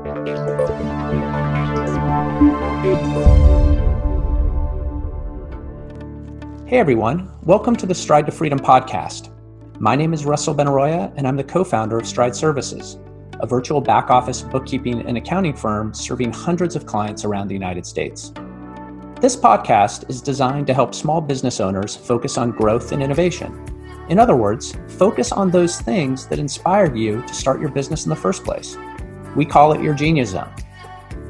Hey everyone, welcome to the Stride to Freedom podcast. My name is Russell Benaroya, and I'm the co-founder of Stride Services, a virtual back-office bookkeeping and accounting firm serving hundreds of clients around the United States. This podcast is designed to help small business owners focus on growth and innovation. In other words, focus on those things that inspired you to start your business in the first place. We call it your Genius Zone.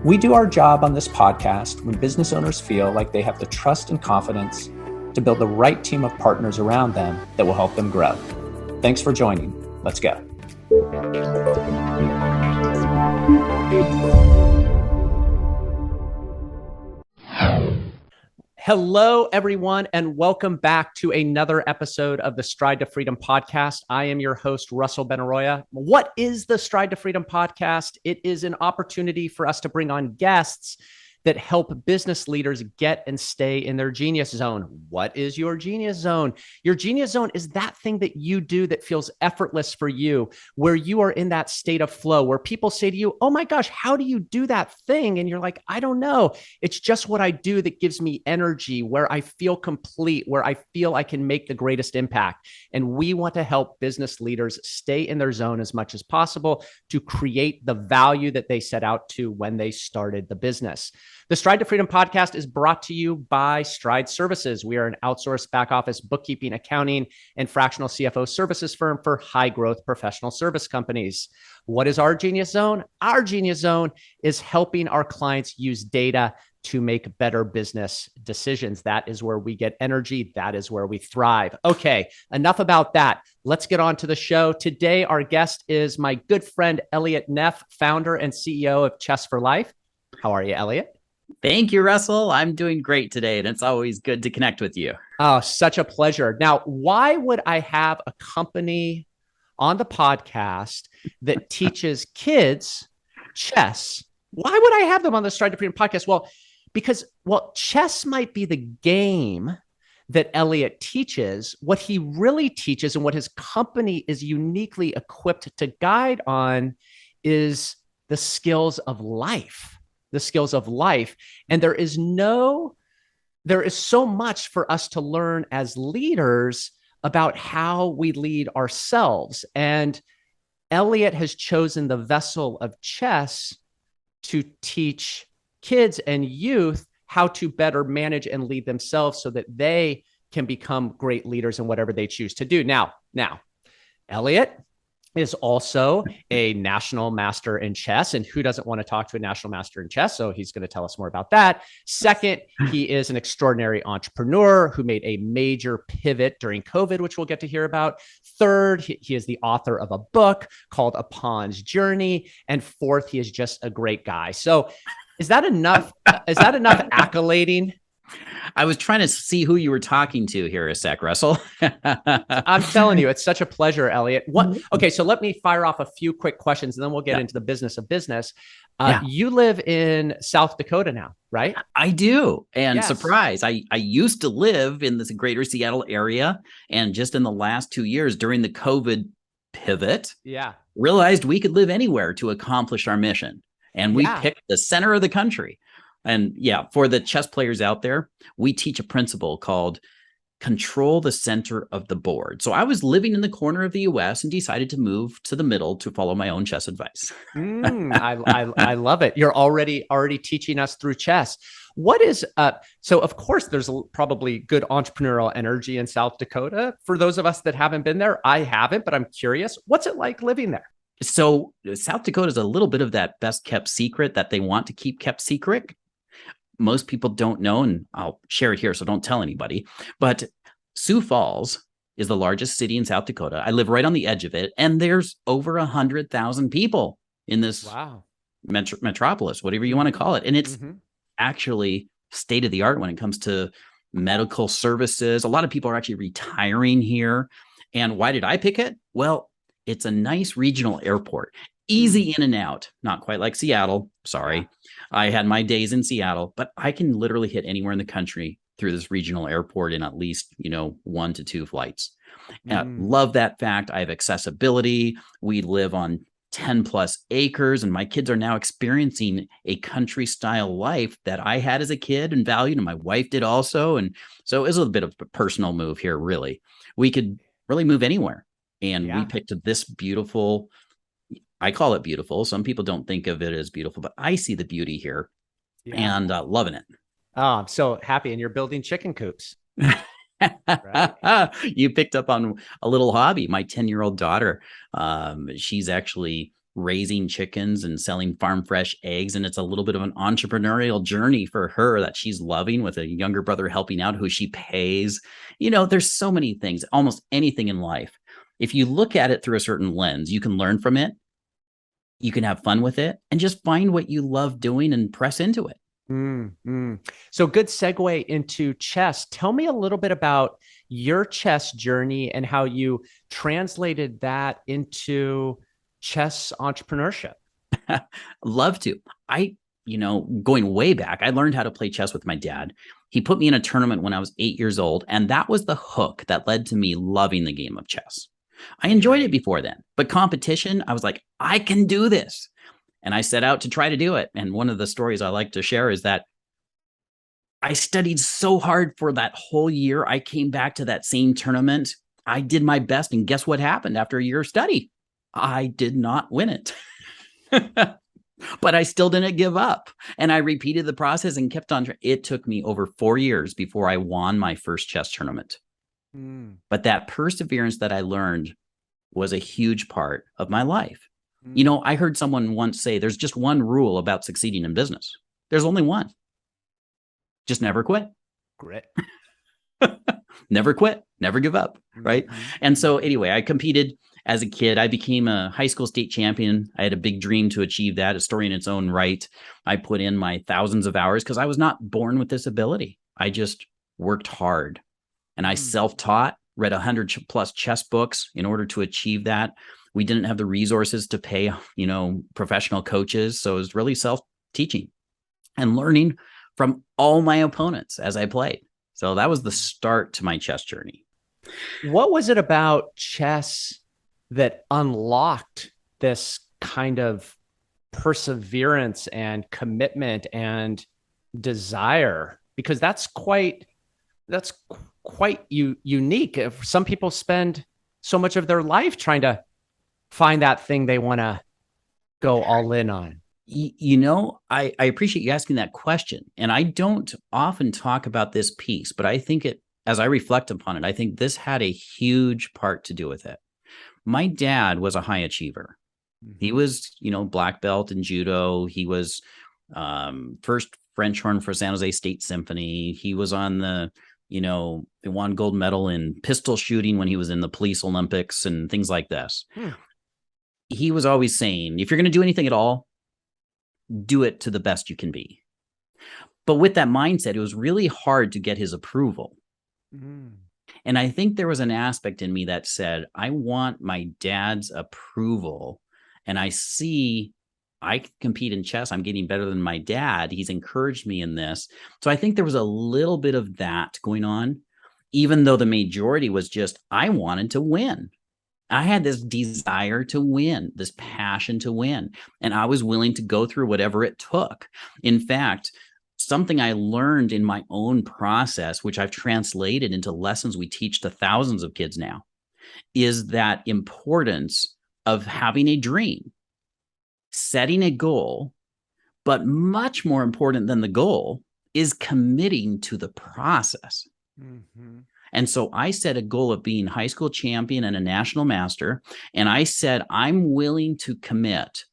We do our job on this podcast when business owners feel like they have the trust and confidence to build the right team of partners around them that will help them grow. Thanks for joining. Let's go. Hello, everyone, and welcome back to another episode of the Stride to Freedom podcast. I am your host, Russell Benaroya. What is the Stride to Freedom podcast? It is an opportunity for us to bring on guests that help business leaders get and stay in their genius zone. What is your genius zone? Your genius zone is that thing that you do that feels effortless for you, where you are in that state of flow, where people say to you, oh my gosh, how do you do that thing? And you're like, I don't know. It's just what I do that gives me energy, where I feel complete, where I feel I can make the greatest impact. And we want to help business leaders stay in their zone as much as possible to create the value that they set out to when they started the business. The Stride to Freedom podcast is brought to you by Stride Services. We are an outsourced back office bookkeeping, accounting, and fractional CFO services firm for high growth professional service companies. What is our Genius Zone? Our Genius Zone is helping our clients use data to make better business decisions. That is where we get energy. That is where we thrive. Okay, enough about that. Let's get on to the show. Today, our guest is my good friend, Elliott Neff, founder and CEO of Chess4Life. How are you, Elliott? Thank you, Russell. I'm doing great today, and it's always good to connect with you. Oh, such a pleasure. Now, why would I have a company on the podcast that teaches kids chess? Why would I have them on the Stride to Freedom podcast? Well, because chess might be the game that Elliott teaches. What he really teaches and what his company is uniquely equipped to guide on is the skills of life. The skills of life. And there is so much for us to learn as leaders about how we lead ourselves. And Elliott has chosen the vessel of chess to teach kids and youth how to better manage and lead themselves so that they can become great leaders in whatever they choose to do. Now, Elliott is also a national master in chess. And who doesn't want to talk to a national master in chess? So he's going to tell us more about that. Second, he is an extraordinary entrepreneur who made a major pivot during COVID, which we'll get to hear about. Third, he is the author of a book called A Pawn's Journey. And fourth, he is just a great guy. So is that enough? Is that enough accolading? I was trying to see who you were talking to here a sec, Russell. I'm telling you, it's such a pleasure, Elliott. Okay, so let me fire off a few quick questions, and then we'll get into the business of business. You live in South Dakota now, right? I do. And yes. Surprise, I used to live in this greater Seattle area. And just in the last 2 years during the COVID pivot, realized we could live anywhere to accomplish our mission. And we picked the center of the country. And for the chess players out there, we teach a principle called control the center of the board. So I was living in the corner of the US and decided to move to the middle to follow my own chess advice. I love it. You're already teaching us through chess. What is, so of course there's probably good entrepreneurial energy in South Dakota. For those of us that haven't been there, I haven't, but I'm curious, what's it like living there? So South Dakota is a little bit of that best kept secret that they want to keep kept secret. Most people don't know, and I'll share it here, so don't tell anybody. But Sioux Falls is the largest city in South Dakota. I live right on the edge of it, and there's over 100,000 people in this metropolis, whatever you want to call it. And it's actually state of the art when it comes to medical services. A lot of people are actually retiring here. And why did I pick it? Well, it's a nice regional airport. Easy in and out, not quite like Seattle. Sorry. I had my days in Seattle, but I can literally hit anywhere in the country through this regional airport in at least, 1 to 2 flights. Love that fact. I have accessibility. We live on 10 plus acres, and my kids are now experiencing a country style life that I had as a kid and valued, and my wife did also. And so it was a bit of a personal move here, really. We could really move anywhere. And we picked this beautiful, I call it beautiful. Some people don't think of it as beautiful, but I see the beauty here and loving it. Oh, I'm so happy. And you're building chicken coops. Right? You picked up on a little hobby. My 10-year-old daughter, she's actually raising chickens and selling farm fresh eggs. And it's a little bit of an entrepreneurial journey for her that she's loving, with a younger brother helping out, who she pays. There's so many things, almost anything in life. If you look at it through a certain lens, you can learn from it. You can have fun with it and just find what you love doing and press into it. So good segue into chess. Tell me a little bit about your chess journey and how you translated that into chess entrepreneurship. Love to. Going way back, I learned how to play chess with my dad. He put me in a tournament when I was 8 years old, and that was the hook that led to me loving the game of chess. I enjoyed it before then, but competition, I was like, I can do this. And I set out to try to do it. And one of the stories I like to share is that I studied so hard for that whole year. I came back to that same tournament. I did my best. And guess what happened after a year of study? I did not win it. But I still didn't give up. And I repeated the process and kept on. It took me over 4 years before I won my first chess tournament. But that perseverance that I learned was a huge part of my life. I heard someone once say, there's just one rule about succeeding in business. There's only one. Just never quit. Grit. Never quit. Never give up. Right. And so anyway, I competed as a kid. I became a high school state champion. I had a big dream to achieve that, a story in its own right. I put in my thousands of hours because I was not born with this ability. I just worked hard, and I self-taught, read 100 plus chess books in order to achieve that. We didn't have the resources to pay, professional coaches. So it was really self-teaching and learning from all my opponents as I played. So that was the start to my chess journey. What was it about chess that unlocked this kind of perseverance and commitment and desire? Because that's quite unique. If some people spend so much of their life trying to find that thing they want to go all in on. I appreciate you asking that question. And I don't often talk about this piece, but I think as I reflect upon it, I think this had a huge part to do with it. My dad was a high achiever. He was, black belt in judo. He was first French horn for San Jose State Symphony. He was on they won gold medal in pistol shooting when he was in the police Olympics and things like this. He was always saying, if you're going to do anything at all, do it to the best you can be. But with that mindset, it was really hard to get his approval. And I think there was an aspect in me that said, I want my dad's approval. And I can compete in chess. I'm getting better than my dad. He's encouraged me in this. So I think there was a little bit of that going on, even though the majority was just, I wanted to win. I had this desire to win, this passion to win, and I was willing to go through whatever it took. In fact, something I learned in my own process, which I've translated into lessons we teach to thousands of kids now, is that importance of having a dream, setting a goal, but much more important than the goal is committing to the process. And so I set a goal of being high school champion and a national master. And I said, I'm willing to commit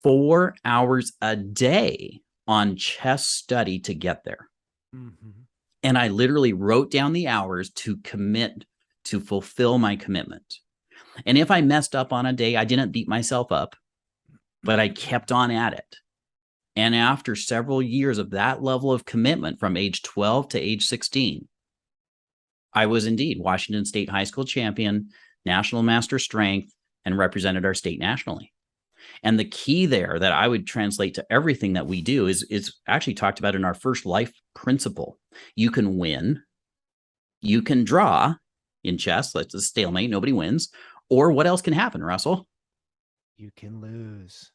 4 hours a day on chess study to get there. And I literally wrote down the hours to commit, to fulfill my commitment. And if I messed up on a day, I didn't beat myself up, but I kept on at it. And after several years of that level of commitment from age 12 to age 16, I was indeed Washington State High School champion, national master strength, and represented our state nationally. And the key there that I would translate to everything that we do is actually talked about in our first life principle. You can win, you can draw in chess, that's a stalemate, nobody wins. Or what else can happen, Russell? You can lose.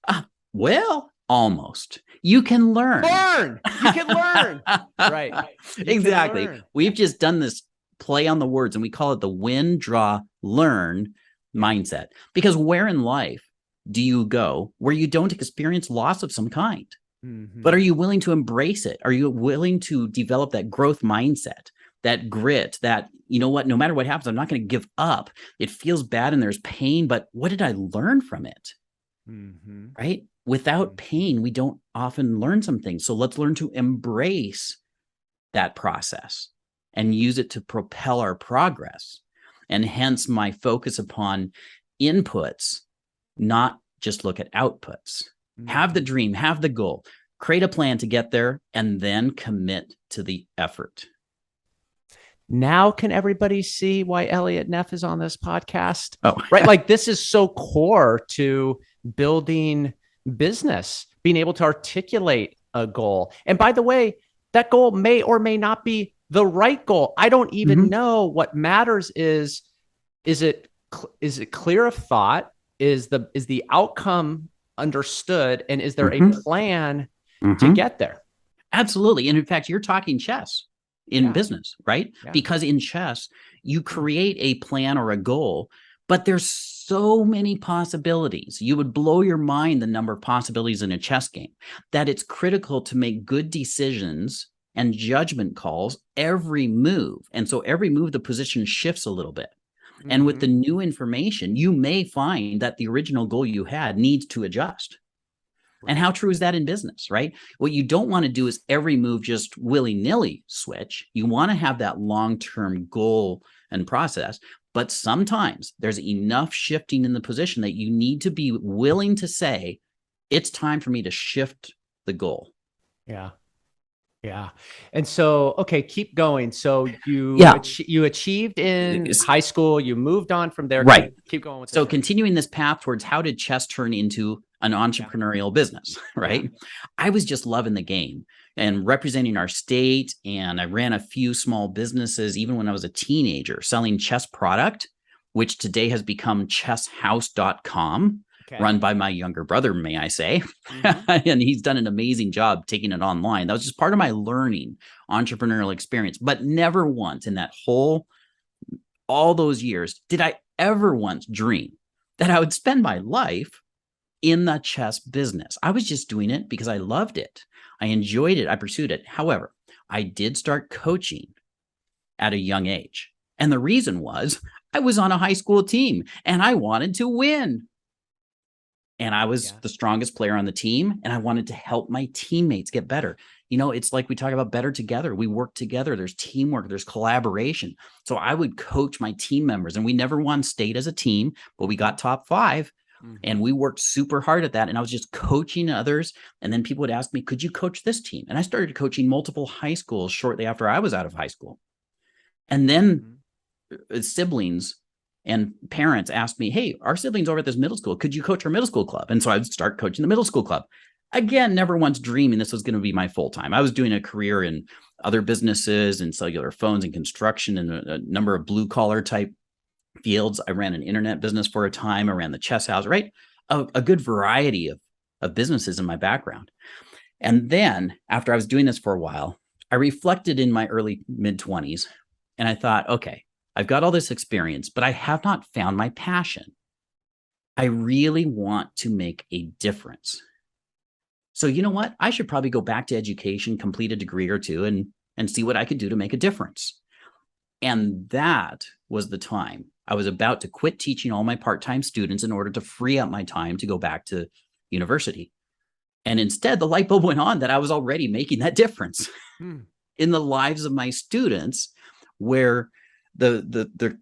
Well, almost. You can learn. You can learn. Right. Exactly. We've just done this play on the words, and we call it the win, draw, learn mindset. Because where in life do you go where you don't experience loss of some kind? But are you willing to embrace it? Are you willing to develop that growth mindset, that grit, that, you know what, no matter what happens, I'm not going to give up. It feels bad and there's pain, but what did I learn from it? Right? Without pain, we don't often learn some things. So let's learn to embrace that process and use it to propel our progress. And hence my focus upon inputs, not just look at outputs. Have the dream, have the goal, create a plan to get there, and then commit to the effort. Now can everybody see why Elliott Neff is on this podcast? Oh, right. Like, this is so core to building business, being able to articulate a goal. And by the way, that goal may or may not be the right goal. I don't even know. What matters is it clear of thought? Is the outcome understood? And is there a plan to get there? Absolutely. And in fact, you're talking chess in business, right? Because in chess, you create a plan or a goal, but there's so many possibilities. You would blow your mind the number of possibilities in a chess game, that it's critical to make good decisions and judgment calls every move. And so every move, the position shifts a little bit. And with the new information, you may find that the original goal you had needs to adjust. And how true is that in business, right? What you don't want to do is every move just willy-nilly switch. You want to have that long-term goal and process. But sometimes there's enough shifting in the position that you need to be willing to say, it's time for me to shift the goal. Yeah. And so, okay, keep going. So you achieved in high school, you moved on from there. Right. Keep going with so continuing this path towards how did chess turn into an entrepreneurial business, right? I was just loving the game and representing our state. And I ran a few small businesses, even when I was a teenager, selling chess product, which today has become chesshouse.com. Run by my younger brother, may I say. And he's done an amazing job taking it online. That was just part of my learning entrepreneurial experience. But never once in that all those years, did I ever once dream that I would spend my life in the chess business. I was just doing it because I loved it. I enjoyed it. I pursued it. However, I did start coaching at a young age. And the reason was I was on a high school team and I wanted to win. And I was the strongest player on the team, and I wanted to help my teammates get better. You know, it's like we talk about better together. We work together. There's teamwork. There's collaboration. So I would coach my team members, and we never won state as a team, but we got top 5, and we worked super hard at that. And I was just coaching others. And then people would ask me, could you coach this team? And I started coaching multiple high schools shortly after I was out of high school. And then siblings and parents asked me, hey, our siblings over at this middle school, could you coach our middle school club? And so I would start coaching the middle school club. Again, never once dreaming this was going to be my full time. I was doing a career in other businesses and cellular phones and construction and a number of blue collar type fields. I ran an internet business for a time. I ran the chess house, right? A good variety of businesses in my background. And then after I was doing this for a while, I reflected in my early mid-20s and I thought, okay, I've got all this experience, but I have not found my passion. I really want to make a difference. So you know what? I should probably go back to education, complete a degree or two, and see what I could do to make a difference. And that was the time. I was about to quit teaching all my part-time students in order to free up my time to go back to university. And instead, the light bulb went on that I was already making that difference in the lives of my students, where the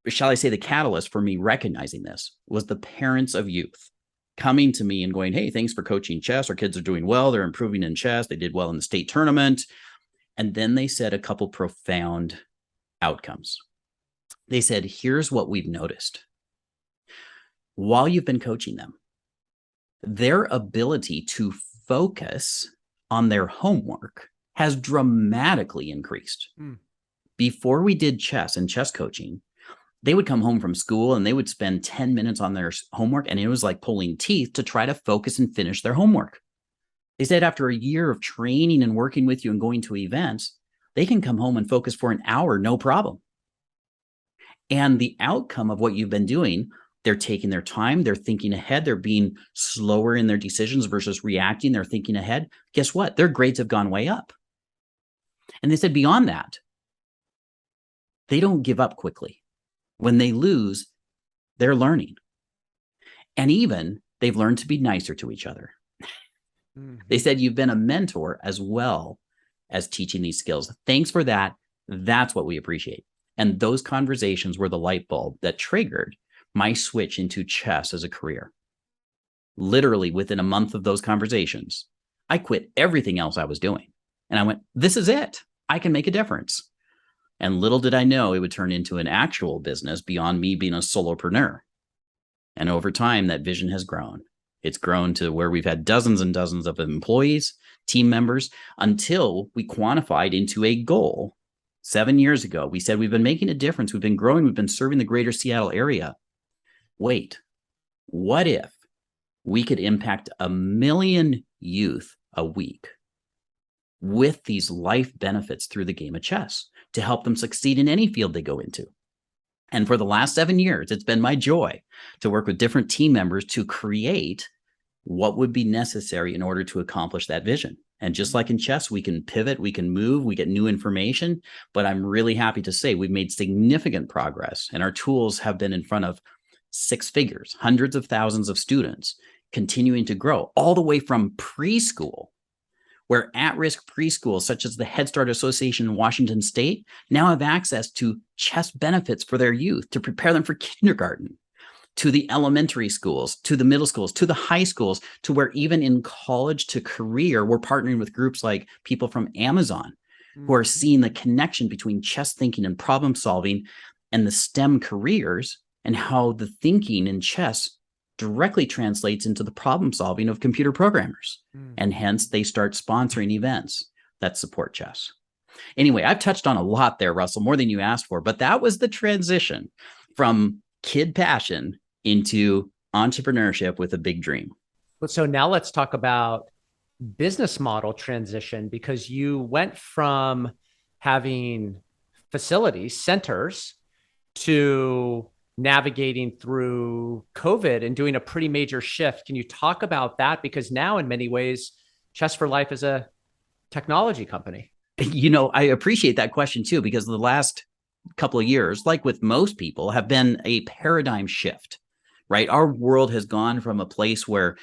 shall I say, the catalyst for me recognizing this was the parents of youth coming to me and going, hey, thanks for coaching chess. Our kids are doing well. They're improving in chess. They did well in the state tournament. And then they said a couple profound outcomes. They said, here's what we've noticed. While you've been coaching them, their ability to focus on their homework has dramatically increased. Before we did chess and chess coaching, They would come home from school and they would spend 10 minutes on their homework, and it was like pulling teeth to try to focus and finish their homework. They said after a year of training and working with you and going to events, they can come home and focus for an hour, no problem. And the outcome of what you've been doing, they're taking their time, they're thinking ahead, they're being slower in their decisions versus reacting, they're thinking ahead. Guess what? Their grades have gone way up. And they said beyond that, they don't give up quickly. When they lose, they're learning. And even they've learned to be nicer to each other. They said you've been a mentor as well as teaching these skills. Thanks for that. That's what we appreciate. And those conversations were the light bulb that triggered my switch into chess as a career. Literally within a month of those conversations, I quit everything else I was doing. And I went, this is it. I can make a difference. And little did I know it would turn into an actual business beyond me being a solopreneur. And over time, that vision has grown. It's grown to where we've had dozens and dozens of employees, team members, until we quantified into a goal. 7 years ago, we said we've been making a difference. We've been growing. We've been serving the greater Seattle area. Wait, what if we could impact 1 million youth a week with these life benefits through the game of chess to help them succeed in any field they go into? And for the last 7 years, it's been my joy to work with different team members to create what would be necessary in order to accomplish that vision. And just like in chess, we can pivot, we can move, we get new information, but I'm really happy to say we've made significant progress, and our tools have been in front of 6 figures, hundreds of thousands of students, continuing to grow all the way from preschool, where at-risk preschools such as the Head Start Association in Washington State now have access to chess benefits for their youth to prepare them for kindergarten, to the elementary schools, to the middle schools, to the high schools, to where even in college to career, we're partnering with groups like people from Amazon who are seeing the connection between chess thinking and problem solving and the STEM careers, and how the thinking in chess directly translates into the problem solving of computer programmers. And hence they start sponsoring events that support chess. Anyway, I've touched on a lot there, Russell, more than you asked for, but that was the transition from kid passion into entrepreneurship with a big dream. So now let's talk about business model transition, because you went from having facilities, centers, to navigating through COVID and doing a pretty major shift. Can you talk about that? Because now in many ways, Chess4Life is a technology company. You know, I appreciate that question too, because the last couple of years, like with most people, have been a paradigm shift, right? Our world has gone from a place where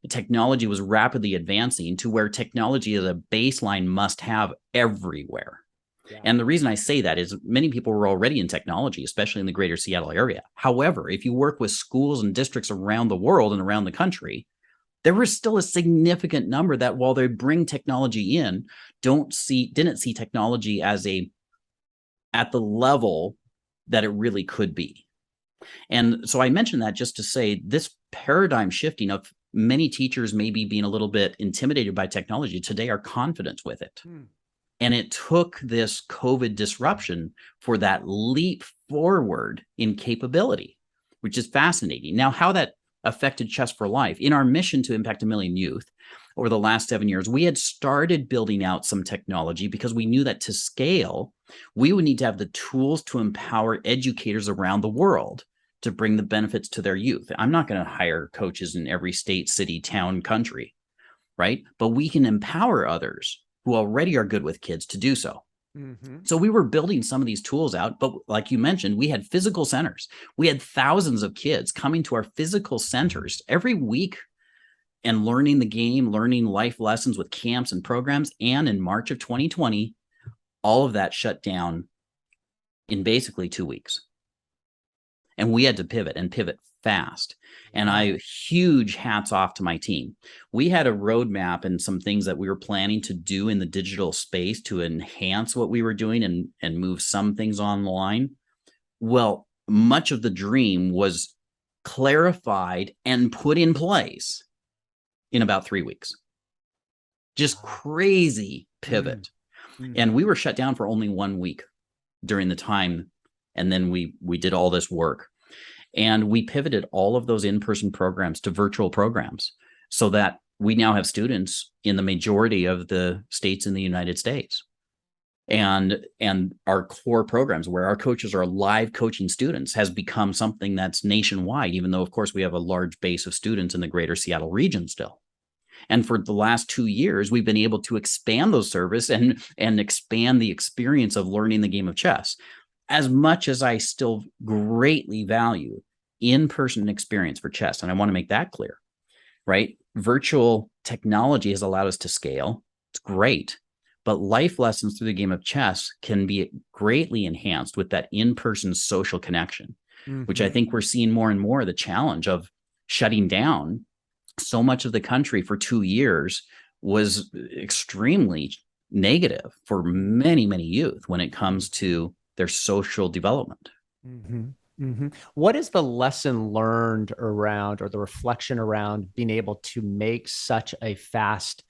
technology was rapidly advancing to where technology is a baseline must-have everywhere. Yeah. And the reason I say that is many people were already in technology, especially in the greater Seattle area. However, if you work with schools and districts around the world and around the country, there was still a significant number that, while they bring technology in, didn't see technology as at the level that it really could be. And so I mentioned that just to say this paradigm shifting of many teachers maybe being a little bit intimidated by technology today are confident with it. And it took this COVID disruption for that leap forward in capability, which is fascinating. Now, how that affected Chess4Life, in our mission to impact 1 million youth over the last 7 years, we had started building out some technology because we knew that to scale, we would need to have the tools to empower educators around the world to bring the benefits to their youth. I'm not going to hire coaches in every state, city, town, country, right? But we can empower others who already are good with kids to do so. So we were building some of these tools out, but like you mentioned, we had physical centers. We had thousands of kids coming to our physical centers every week and learning the game, learning life lessons with camps and programs. And in March of 2020, all of that shut down in basically 2 weeks. And we had to pivot and pivot fast. And huge hats off to my team. We had a roadmap and some things that we were planning to do in the digital space to enhance what we were doing and move some things online. Well, much of the dream was clarified and put in place in about 3 weeks. Just crazy pivot. And we were shut down for only 1 week during the time And then we did all this work, and we pivoted all of those in-person programs to virtual programs, so that we now have students in the majority of the states in the United States. And our core programs where our coaches are live coaching students has become something that's nationwide, even though, of course, we have a large base of students in the greater Seattle region still. And for the last 2 years, we've been able to expand those services and expand the experience of learning the game of chess. As much as I still greatly value in-person experience for chess, and I want to make that clear, right? Virtual technology has allowed us to scale. It's great. But life lessons through the game of chess can be greatly enhanced with that in-person social connection, which I think we're seeing more and more the challenge of shutting down. So much of the country for 2 years was extremely negative for many, many youth when it comes to their social development. What is the lesson learned around, or the reflection around, being able to make such a fast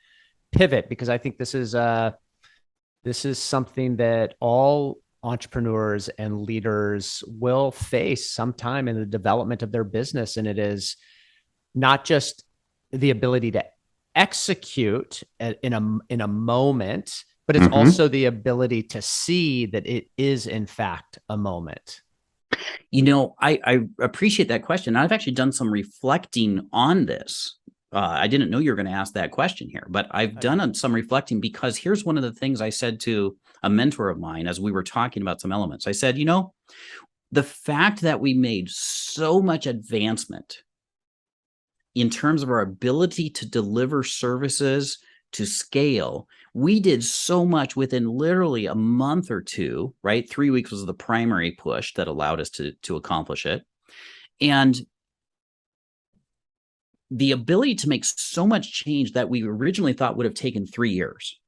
pivot? Because I think this is something that all entrepreneurs and leaders will face sometime in the development of their business. And it is not just the ability to execute in a moment, but it's also the ability to see that it is in fact a moment. You know, I appreciate that question. I've actually done some reflecting on this. I didn't know you were going to ask that question here, but I've done some reflecting, because here's one of the things I said to a mentor of mine as we were talking about some elements. I said, you know, the fact that we made so much advancement in terms of our ability to deliver services to scale, we did so much within literally a month or two, right? 3 weeks was the primary push that allowed us to accomplish it. And the ability to make so much change that we originally thought would have taken 3 years.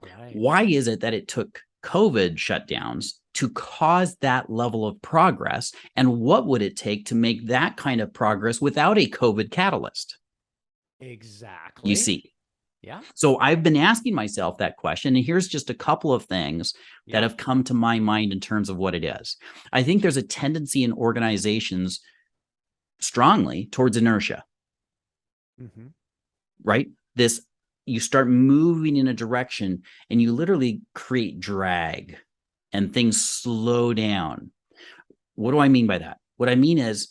Right. Why is it that it took COVID shutdowns to cause that level of progress? And what would it take to make that kind of progress without a COVID catalyst? Exactly. You see. Yeah. So I've been asking myself that question, and here's just a couple of things that have come to my mind in terms of what it is. I think there's a tendency in organizations strongly towards inertia. Right? You start moving in a direction and you literally create drag and things slow down. What do I mean by that? What I mean is,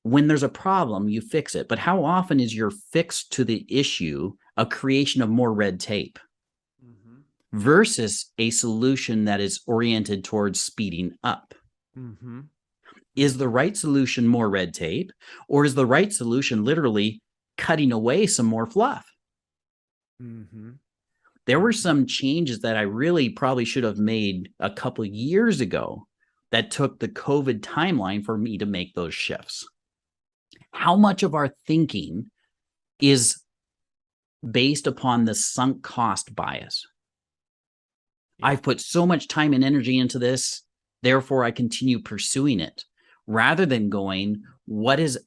when there's a problem, you fix it. But how often is your fix to the issue a creation of more red tape versus a solution that is oriented towards speeding up? Is the right solution more red tape, or is the right solution literally cutting away some more fluff? There were some changes that I really probably should have made a couple of years ago that took the COVID timeline for me to make those shifts. How much of our thinking is based upon the sunk cost bias? I've put so much time and energy into this, therefore I continue pursuing it, rather than going,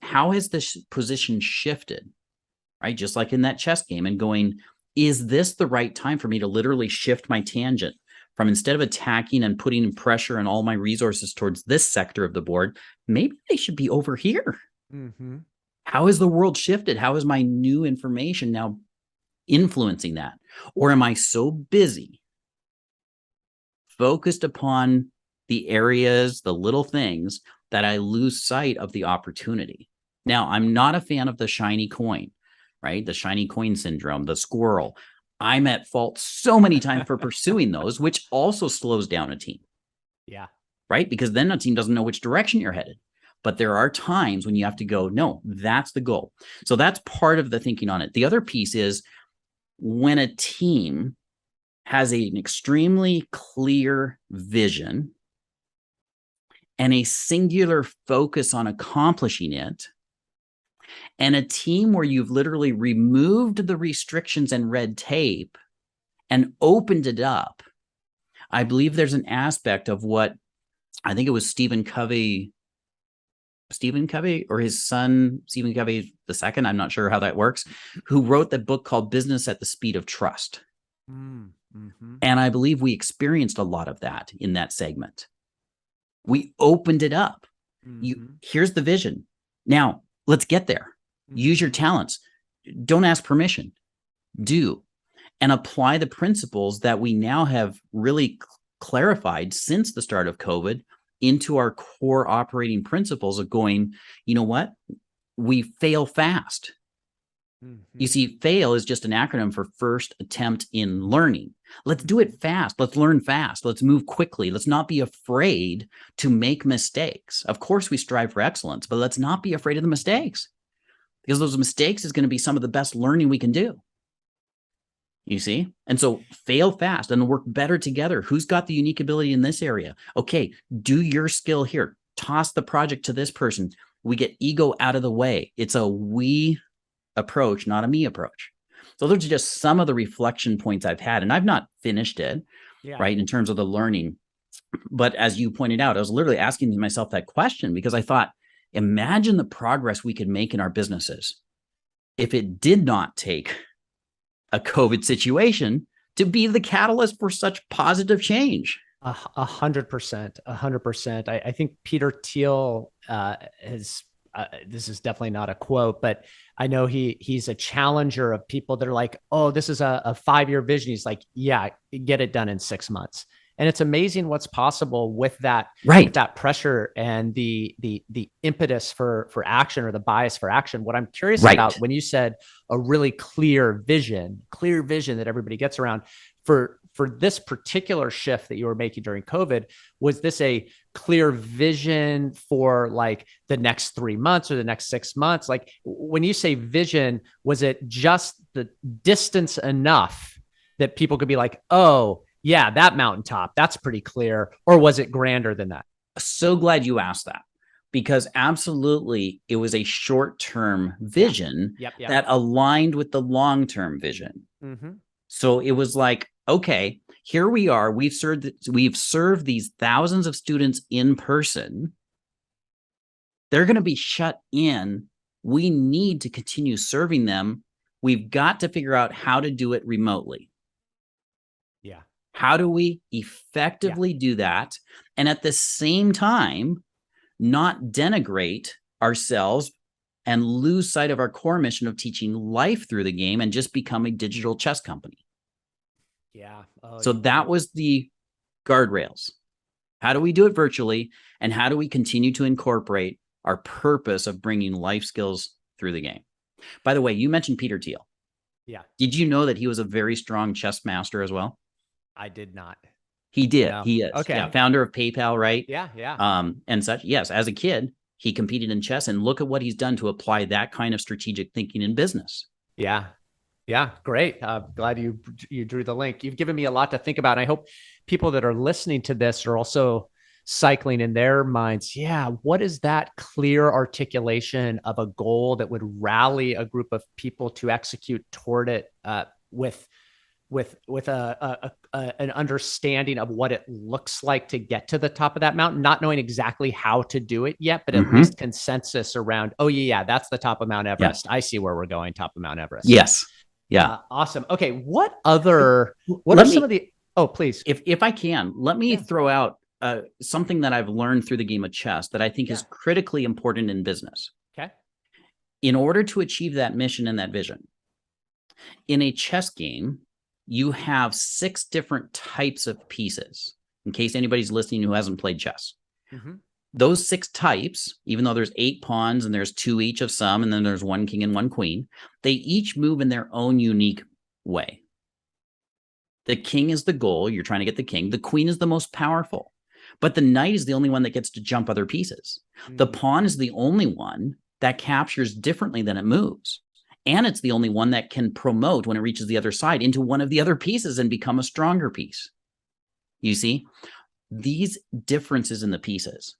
how has this position shifted? Right? Just like in that chess game, and going, is this the right time for me to literally shift my tangent from, instead of attacking and putting pressure and all my resources towards this sector of the board, maybe they should be over here. How has the world shifted? How is my new information now influencing that? Or am I so busy, focused upon the areas, the little things, that I lose sight of the opportunity? Now, I'm not a fan of the shiny coin, right? The shiny coin syndrome, the squirrel. I'm at fault so many times for pursuing those, which also slows down a team. Yeah. Right? Because then a team doesn't know which direction you're headed. But there are times when you have to go, no, that's the goal. So that's part of the thinking on it. The other piece is, when a team has an extremely clear vision and a singular focus on accomplishing it, and a team where you've literally removed the restrictions and red tape and opened it up, I believe there's an aspect of what, I think it was Stephen Covey or his son, Stephen Covey II, I'm not sure how that works, who wrote the book called Business at the Speed of Trust. And I believe we experienced a lot of that in that segment. We opened it up. Mm-hmm. Here's the vision. Now let's get there. Use your talents. Don't ask permission. Do. And apply the principles that we now have really clarified since the start of COVID into our core operating principles of going, you know what? We fail fast. You see, fail is just an acronym for first attempt in learning. Let's do it fast. Let's learn fast. Let's move quickly. Let's not be afraid to make mistakes. Of course, we strive for excellence, but let's not be afraid of the mistakes, because those mistakes is going to be some of the best learning we can do. You see? And so fail fast and work better together. Who's got the unique ability in this area? Okay, do your skill here. Toss the project to this person. We get ego out of the way. It's a we approach, not a me approach. So those are just some of the reflection points I've had, and I've not finished it, right, in terms of the learning. But as you pointed out, I was literally asking myself that question because I thought, imagine the progress we could make in our businesses if it did not take a COVID situation to be the catalyst for such positive change. 100%, 100%. I think Peter Thiel has, this is definitely not a quote, but I know he's a challenger of people that are like, oh, this is a 5-year vision. He's like, yeah, get it done in 6 months. And it's amazing what's possible with that, right, with that pressure and the impetus for action, or the bias for action. What I'm curious about, when you said a really clear vision that everybody gets around, for this particular shift that you were making during COVID, was this a clear vision for like the next 3 months or the next 6 months? Like, when you say vision, was it just the distance enough that people could be like, oh, yeah, that mountaintop, that's pretty clear? Or was it grander than that? So glad you asked that, because absolutely it was a short-term vision that aligned with the long-term vision. So it was like, okay, here we are. We've served these thousands of students in person. They're going to be shut in. We need to continue serving them. We've got to figure out how to do it remotely. How do we effectively do that? And at the same time, not denigrate ourselves and lose sight of our core mission of teaching life through the game and just become a digital chess company. So that was the guardrails. How do we do it virtually? And how do we continue to incorporate our purpose of bringing life skills through the game? By the way, you mentioned Peter Thiel. Did you know that he was a very strong chess master as well? I did not. He did. No. He is. Okay. Yeah, founder of PayPal, right? Yeah. And such. Yes. As a kid, he competed in chess, and look at what he's done to apply that kind of strategic thinking in business. Yeah. Great. Glad you drew the link. You've given me a lot to think about. And I hope people that are listening to this are also cycling in their minds. Yeah. What is that clear articulation of a goal that would rally a group of people to execute toward it, with an understanding of what it looks like to get to the top of that mountain, not knowing exactly how to do it yet, but at least consensus around, oh yeah, that's the top of Mount Everest. I see where we're going, top of Mount Everest. Yes. Yeah. Awesome. Okay. What are some of the, oh, please. If I can, let me throw out something that I've learned through the game of chess that I think is critically important in business. Okay. In order to achieve that mission and that vision, in a chess game, you have 6 different types of pieces, in case anybody's listening who hasn't played chess. Those 6 types, even though there's 8 pawns and there's 2 each of some, and then there's 1 king and 1 queen, they each move in their own unique way. The king is the goal. You're trying to get the king. The queen is the most powerful, but the knight is the only one that gets to jump other pieces. The pawn is the only one that captures differently than it moves. And it's the only one that can promote when it reaches the other side into one of the other pieces and become a stronger piece. You see, these differences in the pieces.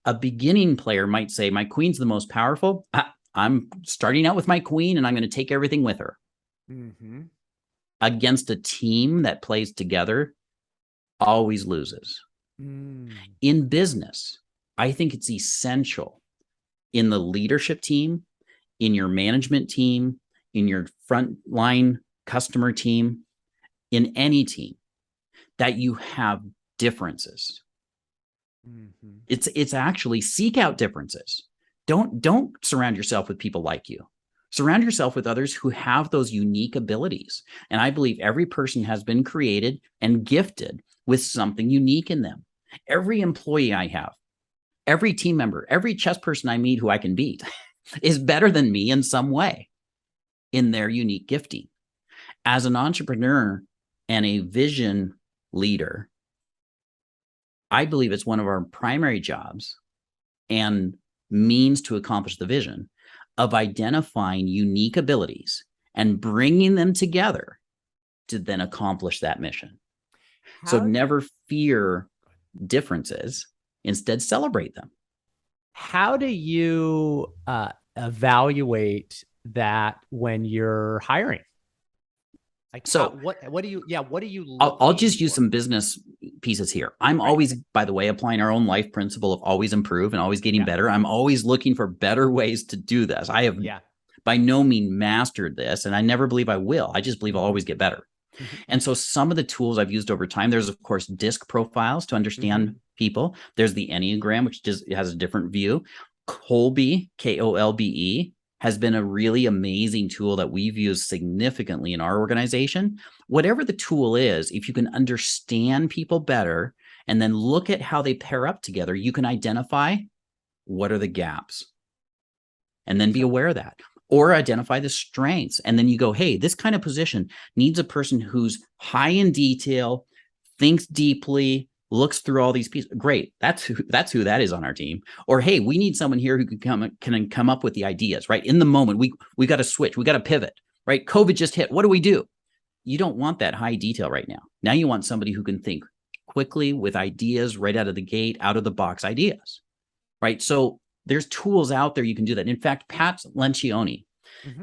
A beginning player might say, my queen's the most powerful. I'm starting out with my queen and I'm going to take everything with her. Against a team that plays together, always loses. In business, I think it's essential in the leadership team, in your management team, in your frontline customer team, in any team, that you have differences. Mm-hmm. It's actually seek out differences. Don't surround yourself with people like you. Surround yourself with others who have those unique abilities. And I believe every person has been created and gifted with something unique in them. Every employee I have, every team member, every chess person I meet who I can beat is better than me in some way in their unique gifting. As an entrepreneur and a vision leader, I believe it's one of our primary jobs and means to accomplish the vision of identifying unique abilities and bringing them together to then accomplish that mission. So never fear differences, instead celebrate them. How do you evaluate that when you're hiring? Like, so what do you I'll just use some business pieces here. I'm always, by the way, applying our own life principle of always improve and always getting better. I'm always looking for better ways to do this. I have by no means mastered this, and I never believe I will. I just believe I'll always get better. And so some of the tools I've used over time, there's of course disc profiles to understand people. There's the Enneagram, which just has a different view. Kolbe, Kolbe, has been a really amazing tool that we've used significantly in our organization. Whatever the tool is, if you can understand people better and then look at how they pair up together, you can identify what are the gaps and then be aware of that. Or identify the strengths. And then you go, hey, this kind of position needs a person who's high in detail, thinks deeply, looks through all these pieces. Great. That's who that is on our team. Or, hey, we need someone here who can come up with the ideas, right? In the moment, we got to switch. We got to pivot, right? COVID just hit. What do we do? You don't want that high detail right now. Now you want somebody who can think quickly with ideas right out of the gate, out of the box ideas, right? So there's tools out there you can do that. In fact, Pat Lencioni,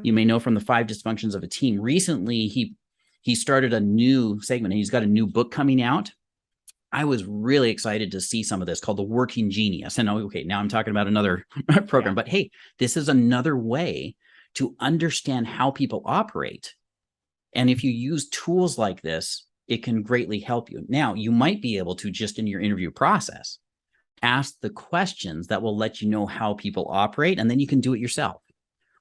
you may know from the 5 Dysfunctions of a Team. Recently, he started a new segment and he's got a new book coming out. I was really excited to see some of this called The Working Genius. And okay, now I'm talking about another program, but hey, this is another way to understand how people operate. And if you use tools like this, it can greatly help you. Now, you might be able to just in your interview process, ask the questions that will let you know how people operate, and then you can do it yourself.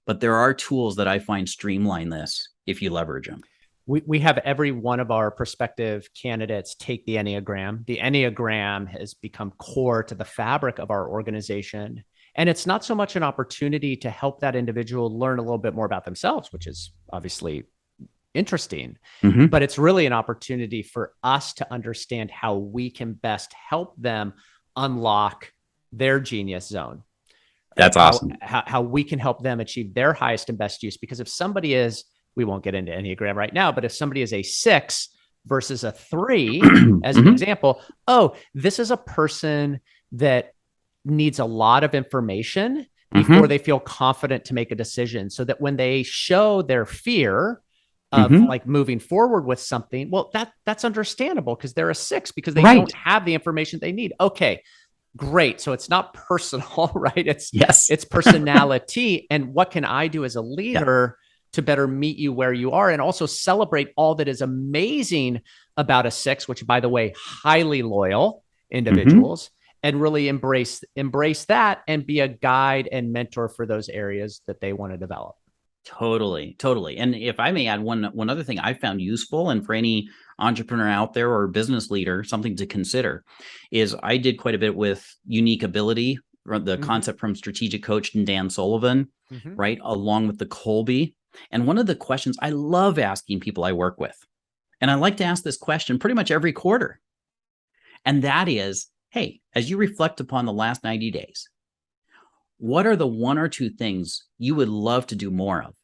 But there are tools that I find streamline this if you leverage them. We have every one of our prospective candidates take the Enneagram. The Enneagram has become core to the fabric of our organization. And it's not so much an opportunity to help that individual learn a little bit more about themselves, which is obviously interesting, but it's really an opportunity for us to understand how we can best help them unlock their genius zone. That's awesome. How we can help them achieve their highest and best use. Because if somebody is, we won't get into Enneagram right now, but if somebody is a 6 versus a 3, as an example, this is a person that needs a lot of information before they feel confident to make a decision, so that when they show their fear of like moving forward with something, well, that's understandable because they're a 6, because they don't have the information they need. Okay, great. So it's not personal, right? It's personality. And what can I do as a leader to better meet you where you are, and also celebrate all that is amazing about a 6, which, by the way, highly loyal individuals, and really embrace that and be a guide and mentor for those areas that they want to develop. Totally. And if I may add one other thing I found useful, and for any entrepreneur out there or business leader, something to consider, is I did quite a bit with unique ability, the concept from strategic coach and Dan Sullivan, right? Along with the Kolbe. And one of the questions I love asking people I work with, and I like to ask this question pretty much every quarter, and that is, hey, as you reflect upon the last 90 days, what are the 1 or 2 things you would love to do more of?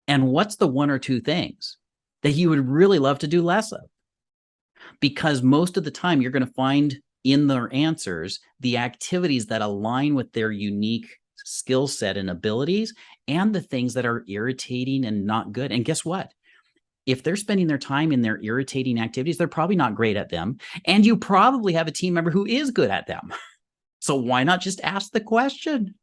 And what's the 1 or 2 things that you would really love to do less of? Because most of the time you're going to find in their answers the activities that align with their unique skill set and abilities, and the things that are irritating and not good. And guess what? If they're spending their time in their irritating activities, they're probably not great at them. And you probably have a team member who is good at them. So why not just ask the question?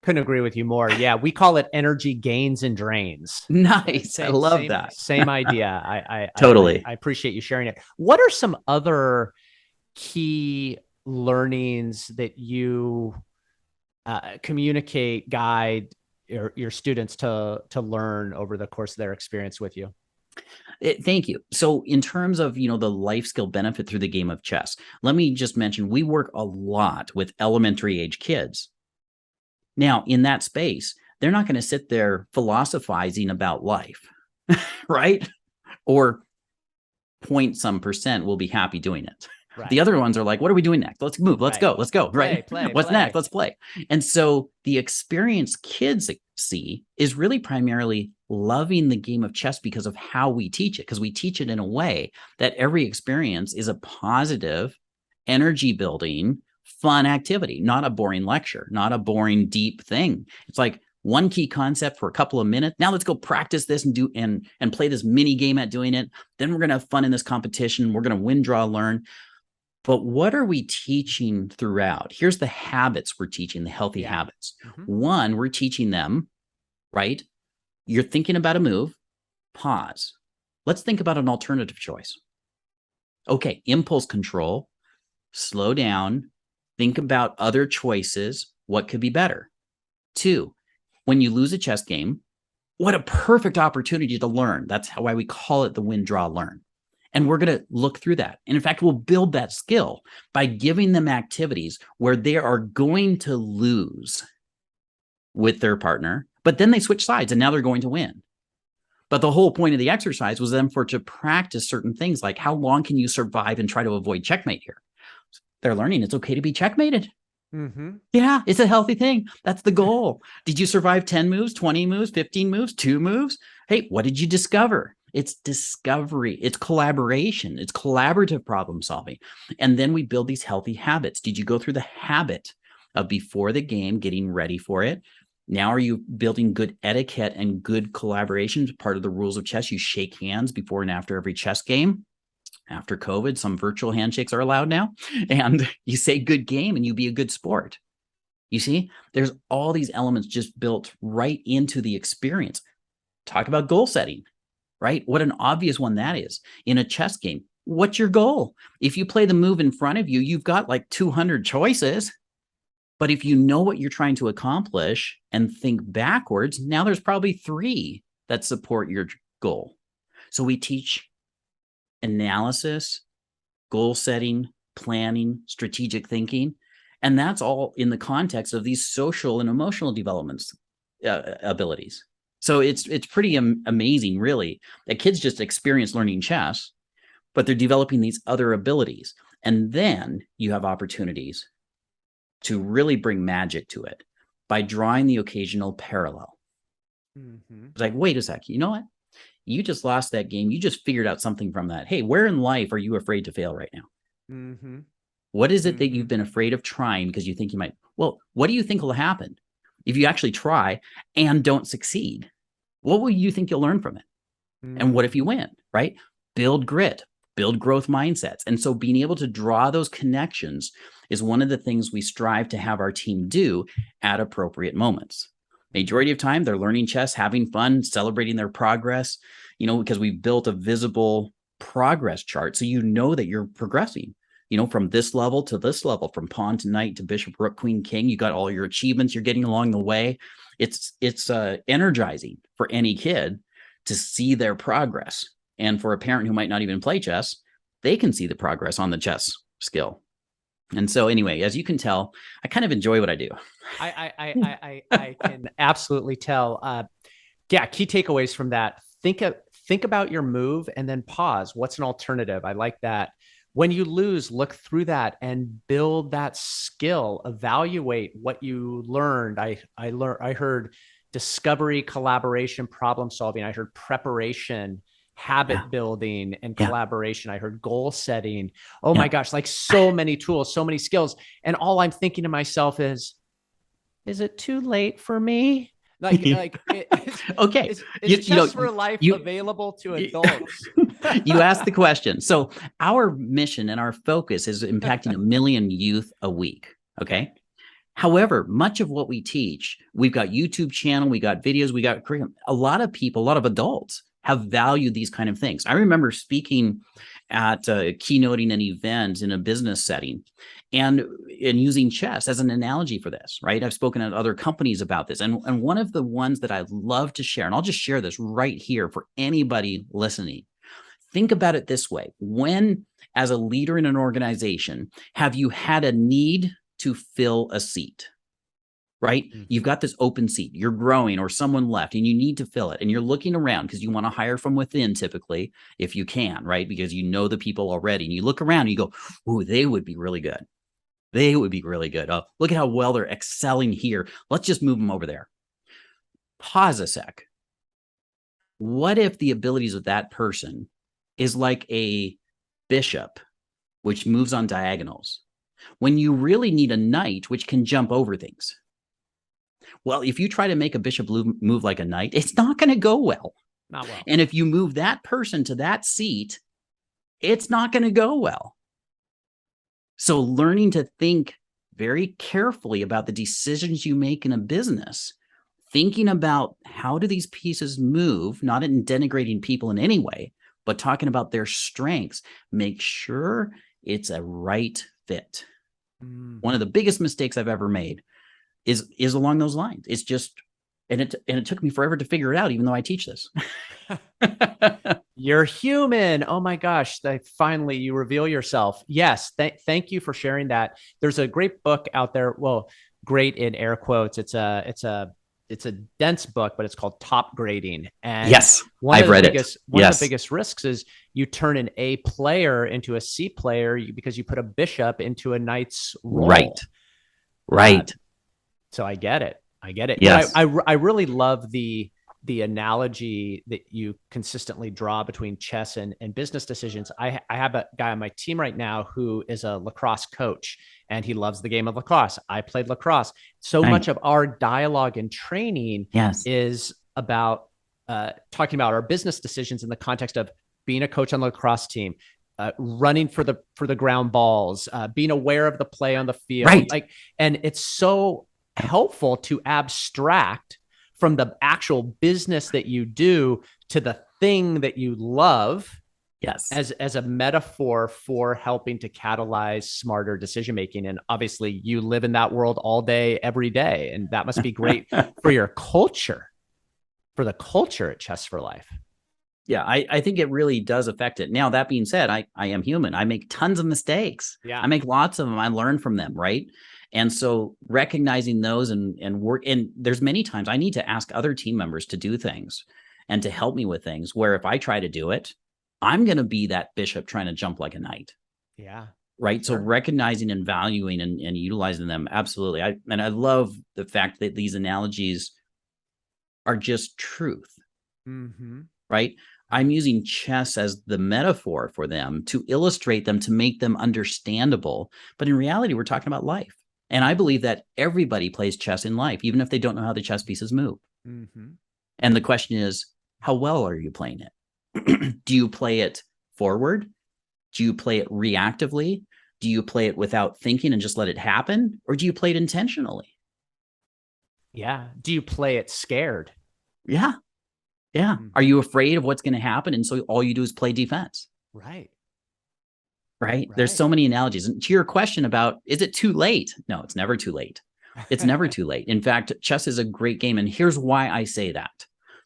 Couldn't agree with you more. Yeah, we call it energy gains and drains. Nice. I love that. Same idea. I totally. I appreciate you sharing it. What are some other key learnings that you communicate, guide your students to learn over the course of their experience with you? Thank you. So in terms of, the life skill benefit through the game of chess, let me just mention, we work a lot with elementary age kids. Now, in that space, they're not going to sit there philosophizing about life, right? Or point some percent will be happy doing it. Right. The other ones are like, what are we doing next? Let's move. Let's go. Let's go. Right. What's next? Let's play. And so the experience kids see is really primarily loving the game of chess because of how we teach it, because we teach it in a way that every experience is a positive, energy building, fun activity, not a boring lecture, not a boring, deep thing. It's like one key concept for a couple of minutes. Now let's go practice this and do and play this mini game at doing it. Then we're going to have fun in this competition. We're going to win, draw, learn. But what are we teaching throughout? Here's the habits we're teaching, the healthy habits. One, we're teaching them, right? You're thinking about a move, pause. Let's think about an alternative choice. Okay, impulse control, slow down, think about other choices. What could be better? Two, when you lose a chess game, what a perfect opportunity to learn. That's why we call it the win, draw, learn. And we're going to look through that. And in fact, we'll build that skill by giving them activities where they are going to lose with their partner, but then they switch sides and now they're going to win. But the whole point of the exercise was then to practice certain things like how long can you survive and try to avoid checkmate here? They're learning it's okay to be checkmated. Yeah, it's a healthy thing. That's the goal. Did you survive 10 moves, 20 moves, 15 moves, 2 moves? Hey, what did you discover? It's discovery, it's collaboration, it's collaborative problem solving. And then we build these healthy habits. Did you go through the habit of before the game, getting ready for it? Now are you building good etiquette and good collaboration? Part of the rules of chess, you shake hands before and after every chess game. After COVID, some virtual handshakes are allowed now. And you say good game and you be a good sport. You see, there's all these elements just built right into the experience. Talk about goal setting, right? What an obvious one that is. In a chess game, what's your goal? If you play the move in front of you, you've got like 200 choices. But if you know what you're trying to accomplish and think backwards, now there's probably 3 that support your goal. So we teach analysis, goal setting, planning, strategic thinking. And that's all in the context of these social and emotional developments abilities. So it's pretty amazing, really, that kids just experience learning chess, but they're developing these other abilities. And then you have opportunities to really bring magic to it by drawing the occasional parallel. It's like, wait a sec, you know what? You just lost that game. You just figured out something from that. Hey, where in life are you afraid to fail right now? What is it that you've been afraid of trying because you think you might? Well, what do you think will happen if you actually try and don't succeed? What will you think you'll learn from it? And what if you win, right? Build grit, build growth mindsets. And so being able to draw those connections is one of the things we strive to have our team do at appropriate moments. Majority of time, they're learning chess, having fun, celebrating their progress, because we've built a visible progress chart. So you know that you're progressing, from this level to this level, from pawn to knight to bishop, rook, queen, king. You got all your achievements you're getting along the way. It's energizing for any kid to see their progress. And for a parent who might not even play chess, they can see the progress on the chess skill. And so anyway, as you can tell, I kind of enjoy what I do. I can absolutely tell. Key takeaways from that. Think about your move and then pause. What's an alternative? I like that. When you lose, look through that and build that skill. Evaluate what you learned. I heard discovery, collaboration, problem solving. I heard preparation, habit building, and collaboration. I heard goal setting. Oh my gosh, like so many tools, so many skills. And all I'm thinking to myself is it too late for me? Okay. Is Chess4Life available to adults? You asked the question. So our mission and our focus is impacting 1 million youth a week. Okay. However, much of what we teach, we've got YouTube channel, we got videos, we got curriculum. A lot of people, a lot of adults have valued these kind of things. I remember speaking at keynoting an event in a business setting and using chess as an analogy for this, right? I've spoken at other companies about this. And one of the ones that I love to share, and I'll just share this right here for anybody listening. Think about it this way. When, as a leader in an organization, have you had a need to fill a seat? Right? Mm-hmm. You've got this open seat, you're growing, or someone left and you need to fill it. And you're looking around because you want to hire from within, typically, if you can, right? Because you know the people already. And you look around and you go, ooh, they would be really good. They would be really good. Oh, look at how well they're excelling here. Let's just move them over there. Pause a sec. What if the abilities of that person is like a bishop, which moves on diagonals, when you really need a knight, which can jump over things? Well, if you try to make a bishop move like a knight, it's not going to go well. Not well. And if you move that person to that seat, it's not going to go well. So learning to think very carefully about the decisions you make in a business, thinking about how do these pieces move, not in denigrating people in any way, but talking about their strengths, make sure it's a right fit. One of the biggest mistakes I've ever made is along those lines. It's just, and it took me forever to figure it out, even though I teach this. You're human. Oh my gosh. Finally, you reveal yourself. Yes. Thank you for sharing that. There's a great book out there. Well, great in air quotes. It's a dense book, but it's called Top Grading. And yes, I've read it. One of the biggest risks is you turn an A player into a C player because you put a bishop into a knight's role. Right. So I get it. Yes. I really love the analogy that you consistently draw between chess and business decisions. I have a guy on my team right now who is a lacrosse coach, and he loves the game of lacrosse. I played lacrosse. So much of our dialogue and training is about talking about our business decisions in the context of being a coach on the lacrosse team, running for the ground balls, being aware of the play on the field. Right. And it's so helpful to abstract from the actual business that you do to the thing that you love. Yes. As a metaphor for helping to catalyze smarter decision making. And obviously you live in that world all day, every day. And that must be great for your culture, for the culture at Chess4Life. Yeah, I think it really does affect it. Now, that being said, I am human. I make tons of mistakes. Yeah. I make lots of them. I learn from them, right? And so recognizing those and work, and there's many times I need to ask other team members to do things and to help me with things where if I try to do it, I'm going to be that bishop trying to jump like a knight. Yeah. Right. Sure. So recognizing and valuing and utilizing them. Absolutely. I love the fact that these analogies are just truth. Mm-hmm. Right. I'm using chess as the metaphor for them to illustrate them, to make them understandable. But in reality, we're talking about life. And I believe that everybody plays chess in life, even if they don't know how the chess pieces move. Mm-hmm. And the question is, how well are you playing it? Do you play it forward? Do you play it reactively? Do you play it without thinking and just let it happen? Or do you play it intentionally? Yeah. Do you play it scared? Yeah. Yeah. Mm-hmm. Are you afraid of what's going to happen? And so all you do is play defense. Right. There's so many analogies. And to your question about, is it too late? No, it's never too late. It's never too late. In fact, chess is a great game. And here's why I say that.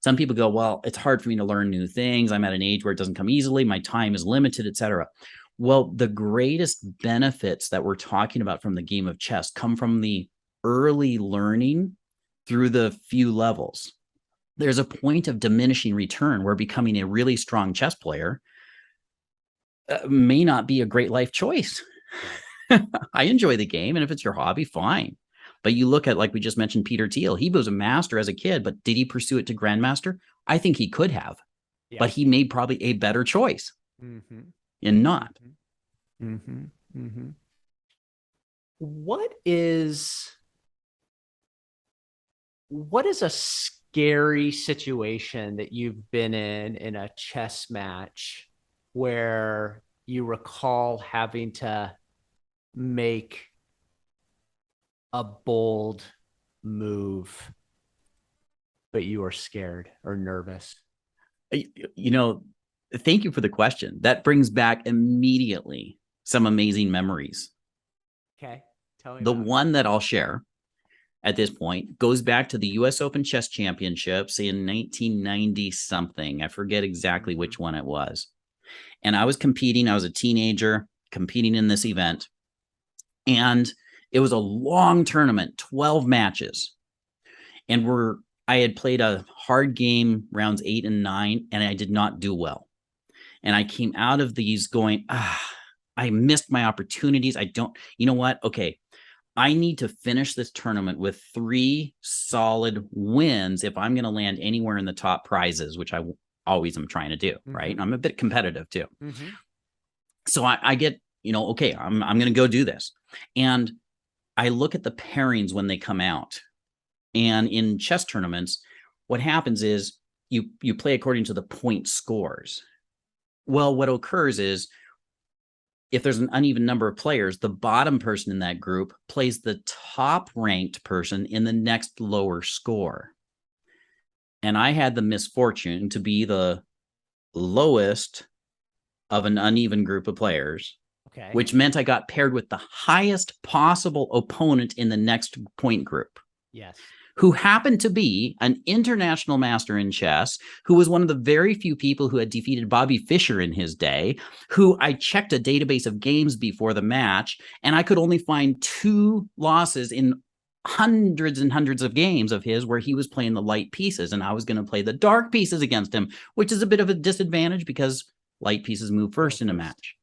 Some people go, well, it's hard for me to learn new things. I'm at an age where it doesn't come easily. My time is limited, etc. Well, the greatest benefits that we're talking about from the game of chess come from the early learning through the few levels. There's a point of diminishing return where becoming a really strong chess player may not be a great life choice. I enjoy the game, and if it's your hobby, fine. But you look at, like we just mentioned, Peter Thiel. He was a master as a kid, but did he pursue it to grandmaster? I think he could have, but he made probably a better choice in not. Mm-hmm. Mm-hmm. What is a scary situation that you've been in a chess match where you recall having to make a bold move, but you were scared or nervous? You know, thank you for the question. That brings back immediately some amazing memories. Okay. Tell me The about it. one that I'll share at this point goes back to the US Open Chess Championships in 1990 something. I forget exactly which one it was. And I was competing. I was a teenager competing in this event. And it was a long tournament, 12 matches. And I had played a hard game, rounds 8 and 9, and I did not do well. And I came out of these going, I missed my opportunities. You know what? Okay, I need to finish this tournament with 3 solid wins if I'm going to land anywhere in the top prizes, which I always am trying to do, right? I'm a bit competitive too. So I get, okay, I'm going to go do this. And I look at the pairings when they come out. And in chess tournaments, what happens is you play according to the point scores. Well, what occurs is if there's an uneven number of players, the bottom person in that group plays the top ranked person in the next lower score. And I had the misfortune to be the lowest of an uneven group of players, which meant I got paired with the highest possible opponent in the next point group. Yes. Who happened to be an international master in chess, who was one of the very few people who had defeated Bobby Fischer in his day, who I checked a database of games before the match, and I could only find 2 losses in hundreds and hundreds of games of his where he was playing the light pieces, and I was going to play the dark pieces against him, which is a bit of a disadvantage because light pieces move first in a match.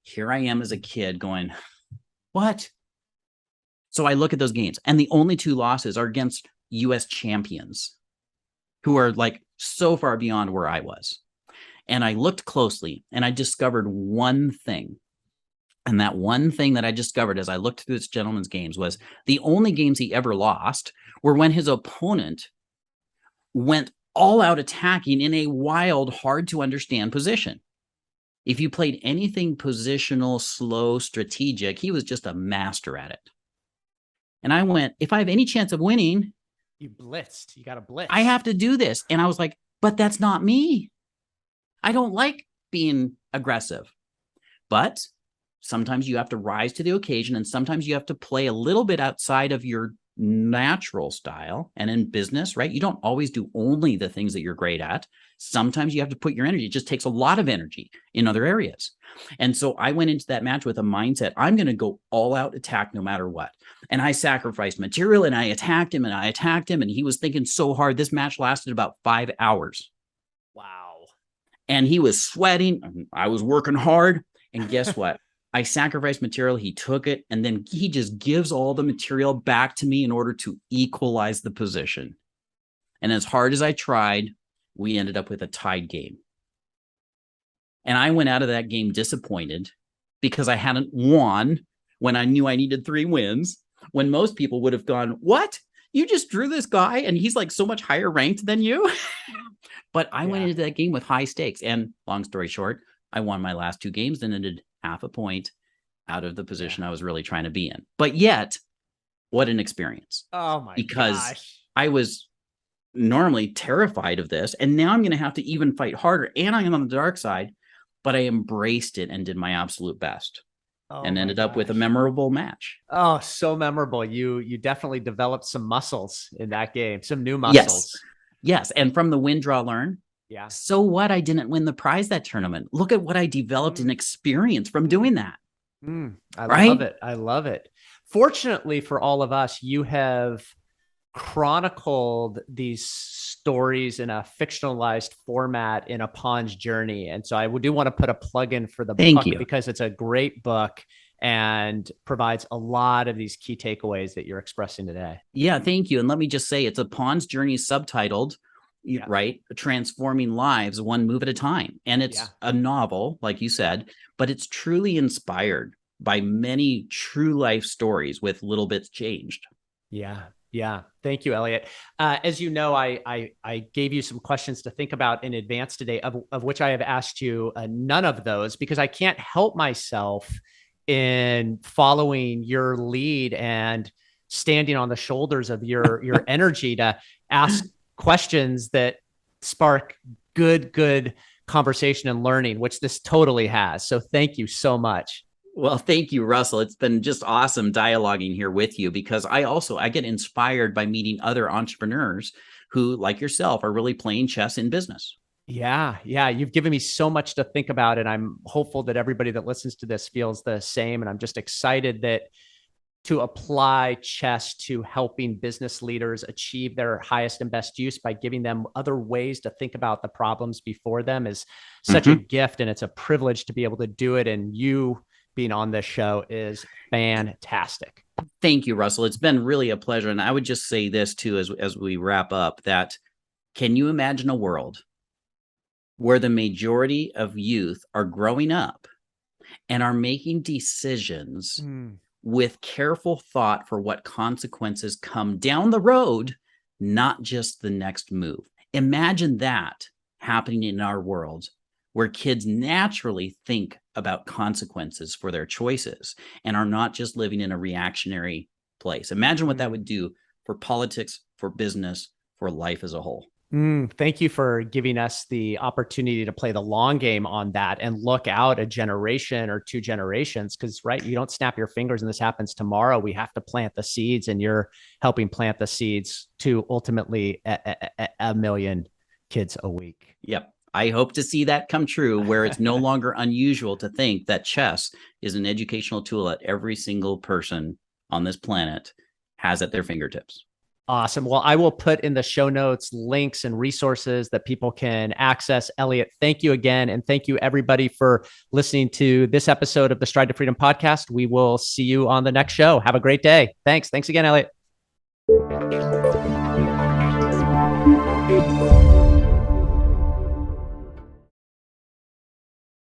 Here I am as a kid going, what? So I look at those games, and the only 2 losses are against US champions who are like so far beyond where I was. And I looked closely and I discovered one thing. And that one thing that I discovered as I looked through this gentleman's games was the only games he ever lost were when his opponent went all out attacking in a wild, hard to understand position. If you played anything positional, slow, strategic, he was just a master at it. And I went, if I have any chance of winning, you blitzed. You got to blitz. I have to do this. And I was like, but that's not me. I don't like being aggressive. But sometimes you have to rise to the occasion, and sometimes you have to play a little bit outside of your natural style. And in business, right, you don't always do only the things that you're great at. Sometimes you have to put your energy. It just takes a lot of energy in other areas. And so I went into that match with a mindset, I'm going to go all out attack no matter what. And I sacrificed material, and I attacked him, and he was thinking so hard. This match lasted about 5 hours. Wow. And he was sweating. I was working hard. And guess what? I sacrificed material. He took it, and then he just gives all the material back to me in order to equalize the position. And as hard as I tried, we ended up with a tied game. And I went out of that game disappointed because I hadn't won when I knew I needed 3 wins, when most people would have gone, what? You just drew this guy and he's like so much higher ranked than you. But I went into that game with high stakes. And long story short, I won my last 2 games and ended half a point out of the position I was really trying to be in. But yet, what an experience. Oh my because gosh. I was normally terrified of this, and now I'm going to have to even fight harder, and I'm on the dark side, but I embraced it and did my absolute best. And ended up with a memorable match. Oh, so memorable. You definitely developed some muscles in that game, some new muscles. Yes. And from the win, draw, learn. Yeah. So what? I didn't win the prize that tournament. Look at what I developed in experience from doing that. I love it. I love it. Fortunately for all of us, you have chronicled these stories in a fictionalized format in A Pawn's Journey. And so I do want to put a plug in for the book because it's a great book and provides a lot of these key takeaways that you're expressing today. Yeah, thank you. And let me just say, it's A Pawn's Journey subtitled, right? Transforming Lives One Move at a Time. And it's a novel, like you said, but it's truly inspired by many true life stories with little bits changed. Yeah. Thank you, Elliott. As you know, I gave you some questions to think about in advance today, of which I have asked you none of those because I can't help myself in following your lead and standing on the shoulders of your energy to ask questions that spark good conversation and learning, which this totally has. So thank you so much. Well, thank you, Russell. It's been just awesome dialoguing here with you, because I get inspired by meeting other entrepreneurs who, like yourself, are really playing chess in business. Yeah. You've given me so much to think about, and I'm hopeful that everybody that listens to this feels the same. And I'm just excited that to apply chess to helping business leaders achieve their highest and best use by giving them other ways to think about the problems before them is such a gift. And it's a privilege to be able to do it. And you being on this show is fantastic. Thank you, Russell. It's been really a pleasure. And I would just say this too, as we wrap up, that can you imagine a world where the majority of youth are growing up and are making decisions with careful thought for what consequences come down the road, not just the next move? Imagine that happening in our world, where kids naturally think about consequences for their choices and are not just living in a reactionary place. Imagine what that would do for politics, for business, for life as a whole. Thank you for giving us the opportunity to play the long game on that and look out a generation or 2 generations. Because, right, you don't snap your fingers and this happens tomorrow. We have to plant the seeds, and you're helping plant the seeds to ultimately a million kids a week. Yep. I hope to see that come true, where it's no longer unusual to think that chess is an educational tool that every single person on this planet has at their fingertips. Awesome. Well, I will put in the show notes links and resources that people can access. Elliott, thank you again. And thank you, everybody, for listening to this episode of the Stride to Freedom podcast. We will see you on the next show. Have a great day. Thanks. Thanks again, Elliott.